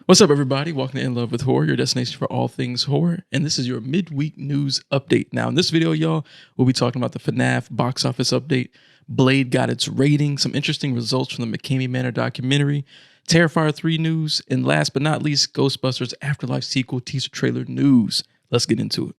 What's up, everybody? Welcome to In Love with Horror, your destination for all things horror. And this is your midweek news update. Now, in this video, y'all, we'll be talking about the FNAF box office update. Blade got its rating, some interesting results from the McKamey Manor documentary, Terrifier 3 news, and last but not least, Ghostbusters Afterlife Sequel teaser trailer news. Let's get into it.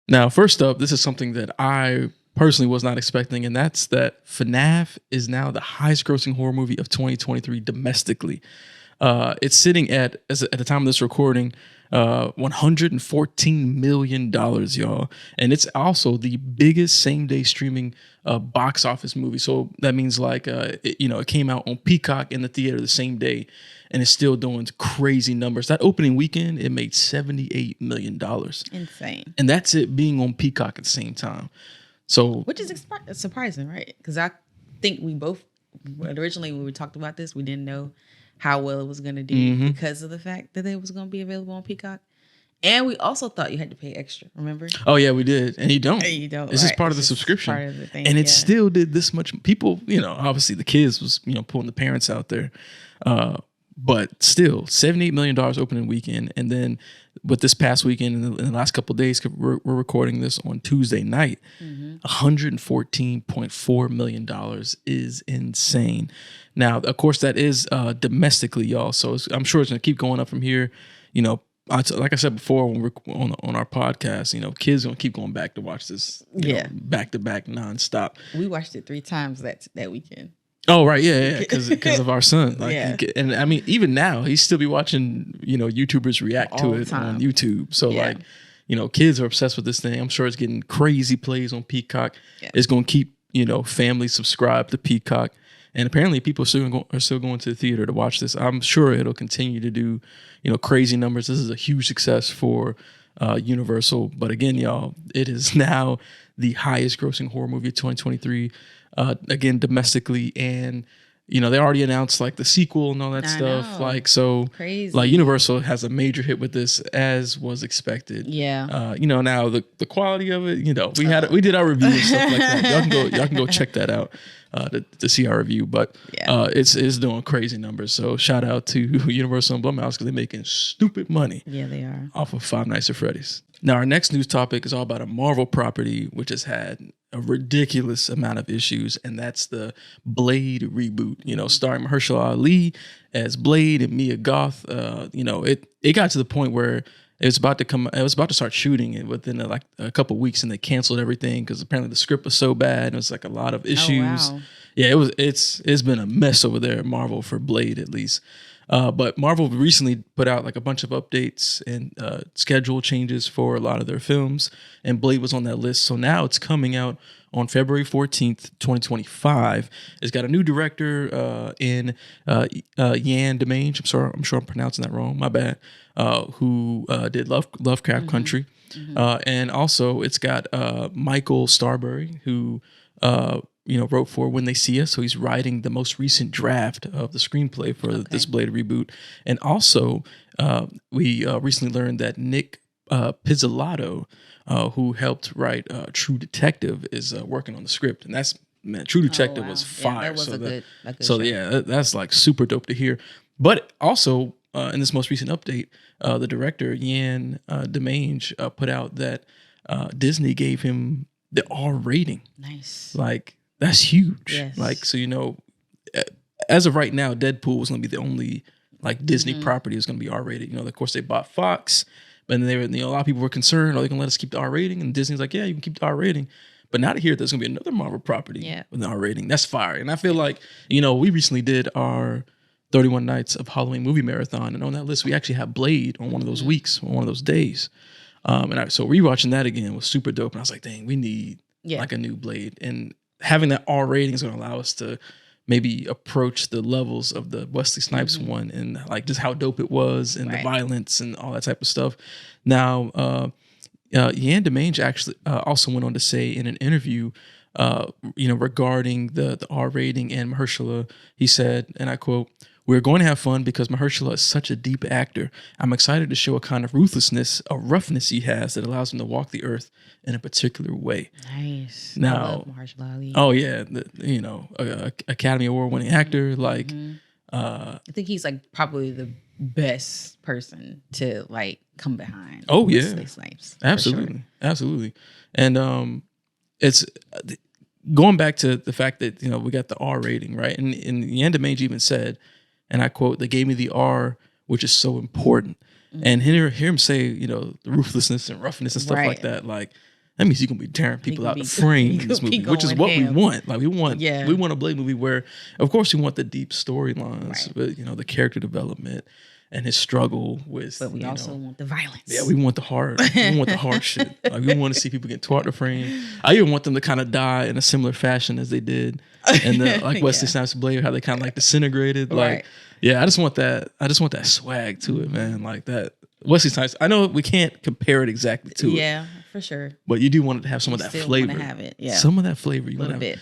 Now, first up, this is something that I personally was not expecting, and that's that FNAF is now the highest grossing horror movie of 2023 domestically. It's sitting at the time of this recording, $114 million, y'all. And it's also the biggest same-day streaming box office movie. So that means it came out on Peacock in the theater the same day, and it's still doing crazy numbers. That opening weekend, it made $78 million. Insane. And that's it being on Peacock at the same time. So, which is surprising, right? Because I think we both, originally when we talked about this, we didn't know how well it was going to do because of the fact that it was going to be available on Peacock. And we also thought you had to pay extra, remember? Oh, yeah, we did. And you don't. You don't. This is part of the subscription. Part of the thing, and it still did this much. People, obviously the kids was, pulling the parents out there. But still, $78 million opening weekend. And then with this past weekend, in the last couple of days, we're recording this on Tuesday night, $114.4 million is insane. Now, of course, that is domestically, y'all. So I'm sure it's going to keep going up from here. Like I said before, when we're on our podcast, kids are going to keep going back to watch this, back to back nonstop. We watched it 3 times that weekend. Oh, right. Yeah. Because of our son. And I mean, even now, he still be watching, YouTubers react to it on YouTube. So kids are obsessed with this thing. I'm sure it's getting crazy plays on Peacock. Yeah. It's going to keep, families subscribed to Peacock. And apparently people are still going to the theater to watch this. I'm sure it'll continue to do, crazy numbers. This is a huge success for Universal. But again, y'all, it is now the highest grossing horror movie of 2023. Again, domestically, and they already announced the sequel and all that stuff. Crazy. Universal has a major hit with this, as was expected. Yeah. Now the quality of it, we did our review and stuff like that. Y'all can go check that out to see our review. But it's doing crazy numbers. So shout out to Universal and Blumhouse because they're making stupid money. Yeah, they are. Off of Five Nights at Freddy's. Now, our next news topic is all about a Marvel property which has had a ridiculous amount of issues, and that's the Blade reboot. Starring Mahershala Ali as Blade and Mia Goth. It got to the point where it was about to start shooting it within a couple of weeks, and they canceled everything because apparently the script was so bad. And it was a lot of issues. Oh, wow. Yeah, it's been a mess over there at Marvel for Blade, at least. But Marvel recently put out a bunch of updates and schedule changes for a lot of their films, and Blade was on that list. So now it's coming out on February 14th, 2025. It's got a new director in Yan Demange. I'm sure I'm pronouncing that wrong. My bad. Who did Lovecraft Country. And also it's got Michael Starbury, who wrote for When They See Us. So he's writing the most recent draft of the screenplay for this Blade reboot. And also, we recently learned that Nick Pizzolatto, who helped write True Detective, is working on the script. And True Detective was fire. Yeah, that was a good show. That's super dope to hear. But also, in this most recent update, the director, Yan Demange, put out that Disney gave him the R rating. Nice. That's huge. Yes. As of right now, Deadpool was going to be the only Disney property is going to be R-rated. Of course, they bought Fox, but then a lot of people were concerned, are they going to let us keep the R rating? And Disney's like, yeah, you can keep the R rating. But now to hear there's going to be another Marvel property with an R rating, that's fire. And I feel we recently did our 31 Nights of Halloween movie marathon, and on that list, we actually have Blade on one of those weeks, on one of those days. So rewatching that again was super dope. And I was like, dang, we need a new Blade. And having that R rating is going to allow us to maybe approach the levels of the Wesley Snipes one, and just how dope it was, and the violence and all that type of stuff. Now, Yan Demange actually also went on to say in an interview, regarding the R rating and Mahershala, he said, and I quote, We're going to have fun because Mahershala is such a deep actor. I'm excited to show a kind of ruthlessness, a roughness he has that allows him to walk the earth in a particular way. Nice. Now, I love Mahershala Ali. Oh yeah, Academy Award winning actor. Like, I think he's like probably the best person to like come behind. Oh yeah, Wesley Snipes. Absolutely, absolutely. And it's going back to the fact that we got the R rating, right? And the end of Mange even said, and I quote, "They gave me the R, which is so important." And hear him say, the ruthlessness and roughness and stuff like that. Like, that means you're gonna be tearing people out the frame in this movie, which is what we want. Like, we want a Blade movie where, of course, we want the deep storylines, but the character development and his struggle with. But we also want the violence. Yeah, we want the hard. We want the hard shit. Like, we want to see people get tore out the frame. I even want them to kind of die in a similar fashion as they did, and like Wesley Snipes' Blade, how they kind of like disintegrated. Like, yeah, I just want that. I just want that swag to it, man. Like that. Wesley Snipes. I know we can't compare it exactly to it. Yeah, for sure. But you do want it to have some of that flavor. Want to have it. Yeah, some of that flavor. You a little bit.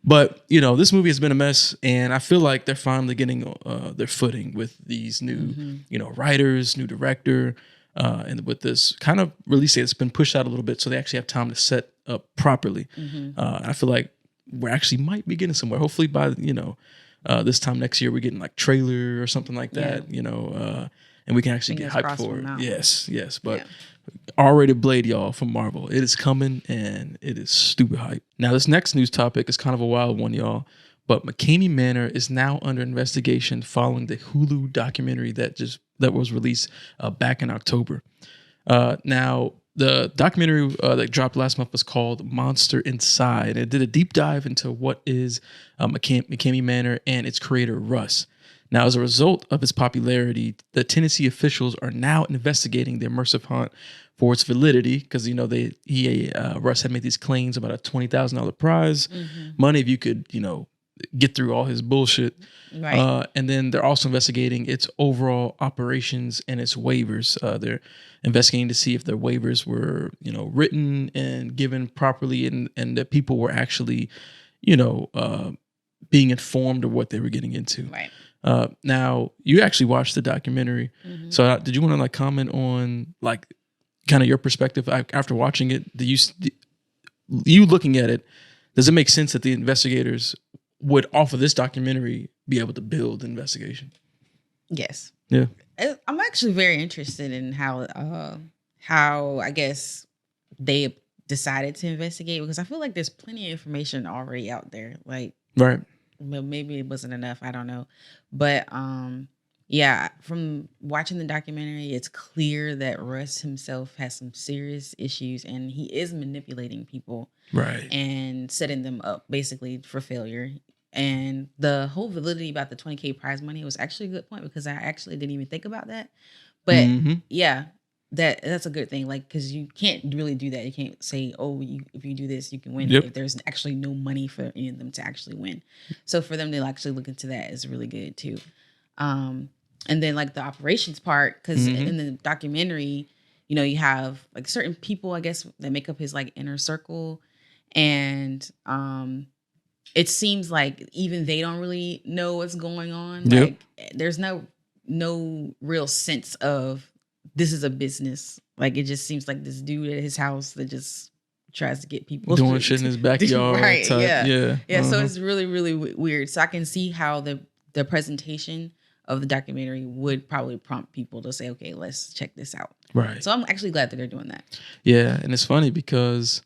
But this movie has been a mess, and I feel like they're finally getting their footing with these new, writers, new director, and with this kind of release date that's been pushed out a little bit, so they actually have time to set up properly. I feel like we actually might be getting somewhere. Hopefully by this time next year, we're getting like trailer or something like that. And we can actually get hyped for it. Yes. But R-rated Blade, y'all, from Marvel. It is coming, and it is stupid hype. Now, this next news topic is kind of a wild one, y'all. But McKamey Manor is now under investigation following the Hulu documentary that was released back in October. Now, the documentary that dropped last month was called Monster Inside. It did a deep dive into what is McKamey Manor and its creator, Russ. Now, as a result of its popularity, the Tennessee officials are now investigating the immersive haunt for its validity because Russ had made these claims about a $20,000 prize money if you could get through all his bullshit. Right. And then they're also investigating its overall operations and its waivers. They're investigating to see if their waivers were written and given properly, and that people were actually being informed of what they were getting into. Right. Now, you actually watched the documentary. So did you want to like comment on like kind of your perspective after watching it? Do you looking at it, does it make sense that the investigators would, off of this documentary, be able to build an investigation? Yes. Yeah. I'm actually very interested in how I guess they decided to investigate, because I feel like there's plenty of information already out there. Like, right. Well, maybe it wasn't enough. I don't know. But yeah, from watching the documentary, it's clear that Russ himself has some serious issues, and he is manipulating people, right, and setting them up basically for failure. And the whole validity about the $20K prize money was actually a good point, because I actually didn't even think about that. But yeah, that's a good thing. Like, because you can't really do that. You can't say, oh, if you do this, you can win. If there's actually no money for any of them to actually win. So for them to actually look into that is really good too. And then like the operations part, because in the documentary, you have like certain people, I guess, that make up his like inner circle. And it seems like even they don't really know what's going on. Like, there's no real sense of, this is a business. Like, it just seems like this dude at his house that just tries to get people doing shit in his backyard. Right. Type. Yeah. So it's really, really weird. So I can see how the presentation of the documentary would probably prompt people to say, okay, let's check this out. Right. So I'm actually glad that they're doing that. Yeah. And it's funny because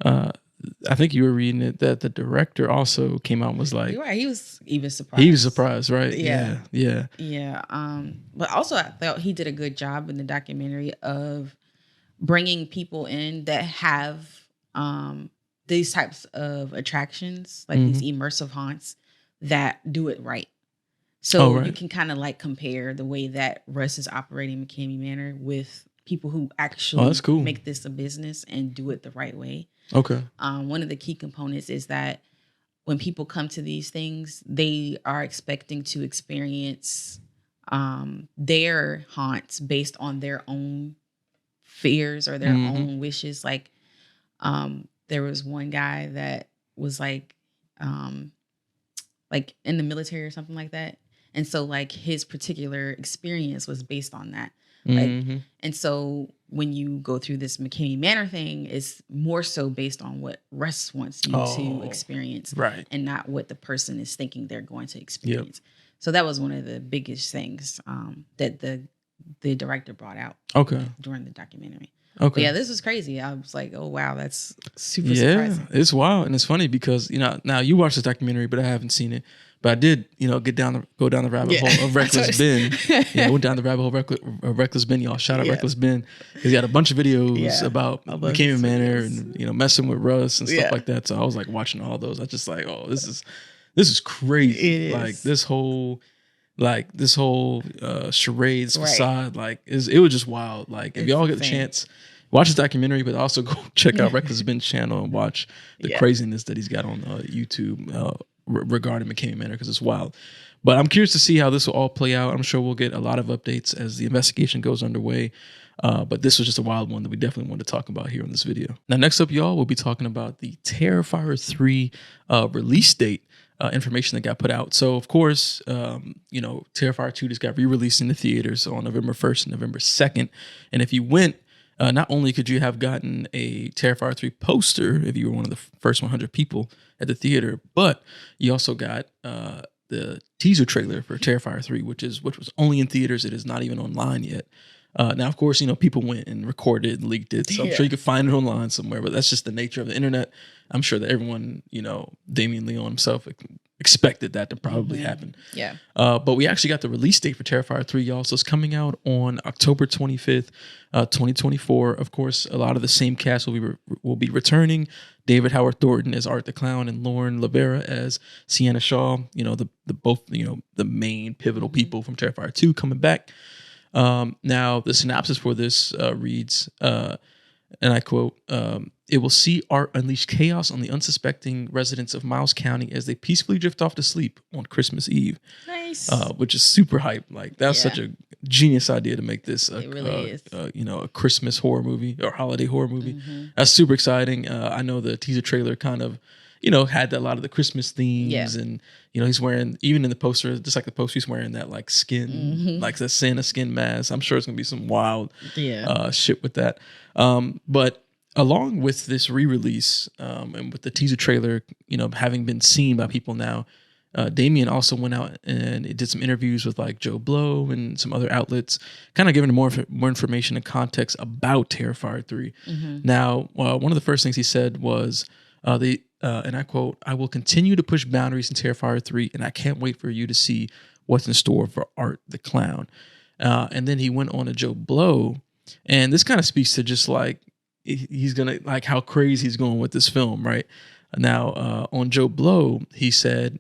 I think you were reading it that the director also came out and was like, you're right, he was even surprised. He was surprised, right? Yeah. Yeah. But also I felt he did a good job in the documentary of bringing people in that have these types of attractions, like these immersive haunts that do it right. So you can kind of like compare the way that Russ is operating McKamey Manor with people who actually make this a business and do it the right way. Okay. One of the key components is that when people come to these things, they are expecting to experience their haunts based on their own fears or their own wishes. Like, there was one guy that was like in the military or something like that. And so like his particular experience was based on that. Like, and so when you go through this McKamey Manor thing, it's more so based on what Russ wants you to experience, right, and not what the person is thinking they're going to experience. Yep. So that was one of the biggest things that the director brought out during the documentary. Okay. But yeah, this was crazy. I was like, oh wow, that's super surprising. It's wild. And it's funny because, now you watched this documentary, but I haven't seen it. But I did, go down the rabbit hole of Reckless Ben. Went down the rabbit hole of Reckless Ben. Y'all shout out Reckless Ben. Because he had a bunch of videos about McKamey Manor and messing with Russ and stuff like that. So I was like watching all those. I just like, oh, this is crazy. It is. Like this whole charades facade, like it was just wild. Like if y'all get the chance, watch this documentary, but also go check out Reckless Ben's channel and watch the craziness that he's got on YouTube regarding McKamey Manor, because it's wild. But I'm curious to see how this will all play out. I'm sure we'll get a lot of updates as the investigation goes underway. But this was just a wild one that we definitely wanted to talk about here in this video. Now, next up, y'all, we'll be talking about the Terrifier 3 release date. Information that got put out. So, of course, Terrifier 2 just got re-released in the theaters on November 1st and November 2nd. And if you went, not only could you have gotten a Terrifier 3 poster if you were one of the first 100 people at the theater, but you also got the teaser trailer for Terrifier 3, which was only in theaters. It is not even online yet. Now, of course, people went and recorded and leaked it. So I'm sure you could find it online somewhere, but that's just the nature of the internet. I'm sure that everyone, Damien Leone himself expected that to probably happen. Yeah. But we actually got the release date for Terrifier 3, y'all. So it's coming out on October 25th, 2024. Of course, a lot of the same cast will be returning. David Howard Thornton as Art the Clown and Lauren Lavera as Sienna Shaw. The main pivotal people from Terrifier 2 coming back. Now, the synopsis for this reads, and I quote, it will see Art unleash chaos on the unsuspecting residents of Miles County as they peacefully drift off to sleep on Christmas Eve. Nice. Which is super hype. Like, that's such a genius idea to make this a Christmas horror movie or holiday horror movie. That's super exciting. I know the teaser trailer kind of had a lot of the Christmas themes, and he's wearing, even in the poster, just like the poster, he's wearing that like skin, like the Santa skin mask. I'm sure it's gonna be some wild shit with that. But along with this re-release and with the teaser trailer, having been seen by people now, Damien also went out and did some interviews with like Joe Blow and some other outlets, kind of giving more information and context about Terrifier 3. Now, one of the first things he said was, and I quote, "I will continue to push boundaries in Terrifier 3, and I can't wait for you to see what's in store for Art the Clown." And then he went on to Joe Blow, and this kind of speaks to just like he's gonna, like, how crazy he's going with this film, right? Now, on Joe Blow, he said,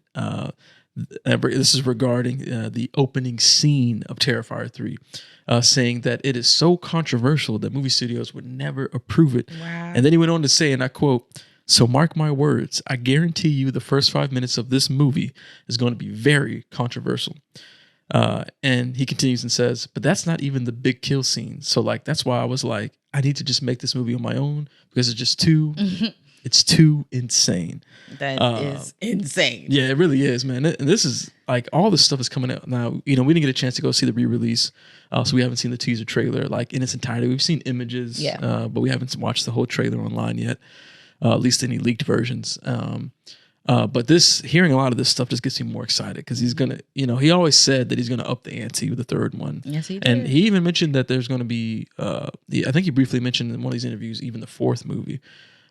this is regarding the opening scene of Terrifier 3, saying that it is so controversial that movie studios would never approve it. Wow. And then he went on to say, and I quote, "So mark my words, I guarantee you the first 5 minutes of this movie is going to be very controversial." And he continues and says, "But that's not even the big kill scene. So like, that's why I was like, I need to just make this movie on my own because it's just too, it's too insane." That is insane. Yeah, it really is, man. And this is like, all this stuff is coming out now. We didn't get a chance to go see the re-release. So we haven't seen the teaser trailer like in its entirety. We've seen images, but we haven't watched the whole trailer online yet. At least any leaked versions. But hearing a lot of this stuff just gets me more excited because he's gonna, he always said that he's gonna up the ante with the third one. Yes, he did. And he even mentioned that there's gonna be, I think he briefly mentioned in one of these interviews, even the fourth movie.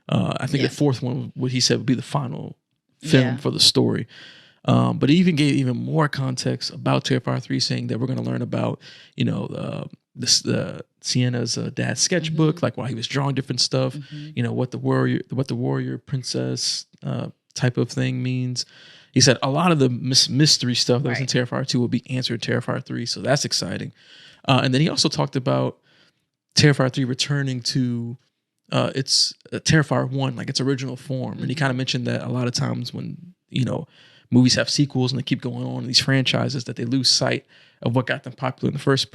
I think the fourth one, what he said would be the final film for the story. But he even gave even more context about Terrifier 3, saying that we're gonna learn about, the Sienna's dad's sketchbook, like while he was drawing different stuff, what the warrior princess type of thing means. He said a lot of the mystery stuff that was in Terrifier 2 will be answered in Terrifier 3, so that's exciting. And then he also talked about Terrifier 3 returning to its Terrifier 1, like its original form. And he kind of mentioned that a lot of times when movies have sequels and they keep going on in these franchises, that they lose sight of what got them popular in the first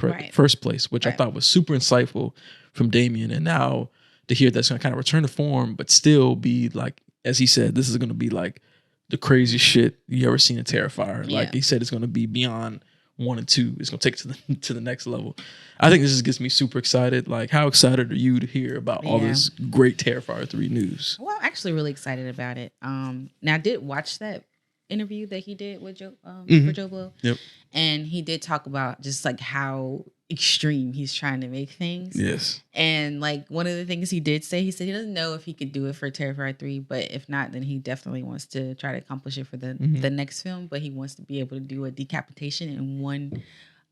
place, which I thought was super insightful from Damien. And now to hear that's going to kind of return to form, but still be like, as he said, this is going to be like the craziest shit you ever seen in Terrifier. Yeah. Like he said, it's going to be beyond 1 and 2. It's going to take it to the next level. I think this just gets me super excited. Like, how excited are you to hear about all this great Terrifier 3 news? Well, I'm actually really excited about it. Now I did watch that interview that he did with Joe for Joe Blow. Yep. And he did talk about just like how extreme he's trying to make things. Yes. And like one of the things he did say, he said he doesn't know if he could do it for Terrifier 3, but if not, then he definitely wants to try to accomplish it for the next film. But he wants to be able to do a decapitation in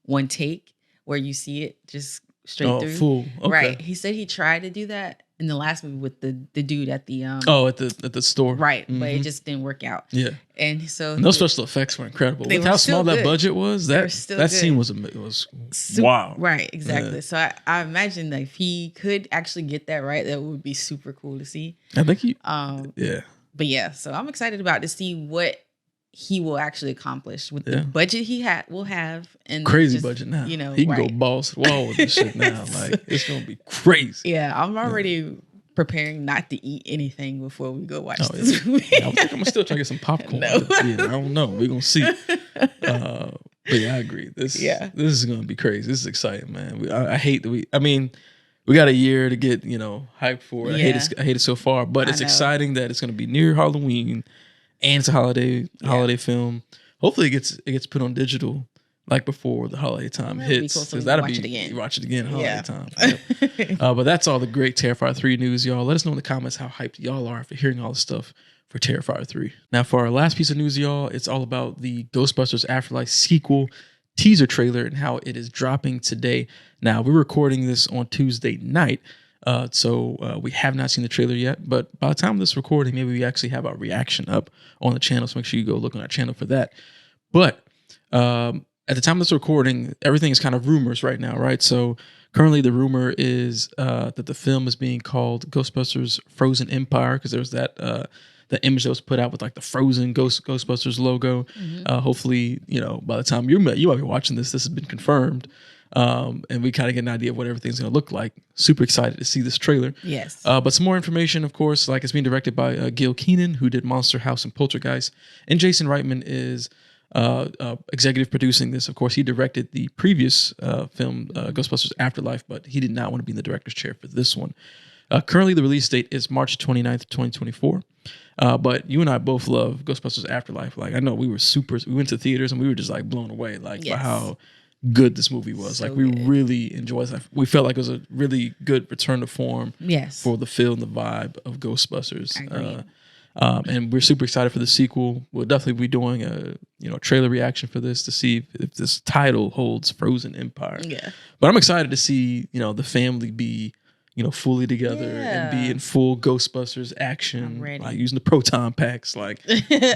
one take where you see it just straight through. Full. Okay. Right. He said he tried to do that in the last movie with the dude at the at the store. Right, but it just didn't work out. Yeah. And so those special effects were incredible. Look how small that budget was. That scene was wow. Right, exactly. Yeah. So I imagine that if he could actually get that right, that would be super cool to see. I think he yeah. But yeah, so I'm excited about to see what he will actually accomplish with the budget he will have, and crazy budget now. You know, he can go balls to the wall with this shit now. Like it's gonna be crazy. Yeah, I'm already preparing not to eat anything before we go watch this movie. Yeah, I'm gonna still try to get some popcorn. No. I don't know. We're gonna see. But yeah, I agree. This is gonna be crazy. This is exciting, man. I hate that we got a year to get hyped for it. Yeah. I hate it so far, but it's exciting that it's gonna be near Halloween. And it's a holiday film. Hopefully, it gets put on digital like before the holiday time hits. Because that'll be watch it again holiday time. Yep. But that's all the great Terrifier 3 news, y'all. Let us know in the comments how hyped y'all are for hearing all this stuff for Terrifier 3. Now, for our last piece of news, y'all, it's all about the Ghostbusters Afterlife Sequel teaser trailer and how it is dropping today. Now, we're recording this on Tuesday night. So we have not seen the trailer yet, but by the time of this recording, maybe we actually have our reaction up on the channel. So make sure you go look on our channel for that. But at the time of this recording, everything is kind of rumors right now, right? So currently the rumor is that the film is being called Ghostbusters Frozen Empire, because there was that the image that was put out with like the frozen Ghostbusters logo. Hopefully, by the time you might be watching this has been confirmed. And we kind of get an idea of what everything's going to look like. Super excited to see this trailer. Yes. But some more information, of course, like it's being directed by Gil Keenan, who did Monster House and Poltergeist. And Jason Reitman is executive producing this. Of course, he directed the previous film, Ghostbusters Afterlife, but he did not want to be in the director's chair for this one. Currently, the release date is March 29th, 2024. But you and I both love Ghostbusters Afterlife. Like, I know we went to theaters and we were just like blown away, like by how good this movie was. So like we really enjoyed it. We felt like it was a really good return to form for the feel and the vibe of Ghostbusters. And we're super excited for the sequel. We'll definitely be doing a trailer reaction for this to see if this title holds Frozen Empire. Yeah. But I'm excited to see the family be fully together and be in full Ghostbusters action, like using the proton packs, like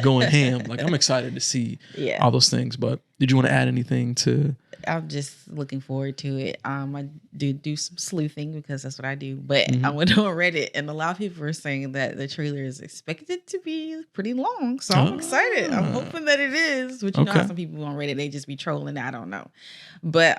going ham. Like I'm excited to see all those things. But did you want to add anything to? I'm just looking forward to it. I do some sleuthing because that's what I do. But I went on Reddit and a lot of people are saying that the trailer is expected to be pretty long. So I'm excited. I'm hoping that it is. But you know how some people on Reddit, they just be trolling. I don't know. But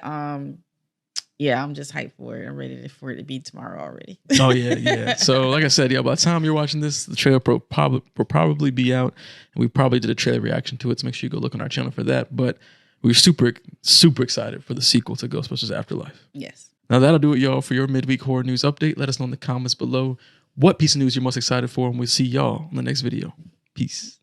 yeah, I'm just hyped for it. I'm ready for it to be tomorrow already. Oh yeah. So like I said, by the time you're watching this, the trailer will probably be out, and we probably did a trailer reaction to it. So make sure you go look on our channel for that. But we're super excited for the sequel to Ghostbusters Afterlife. Yes. Now that'll do it, y'all, for your midweek horror news update. Let us know in the comments below what piece of news you're most excited for, and we'll see y'all in the next video. Peace.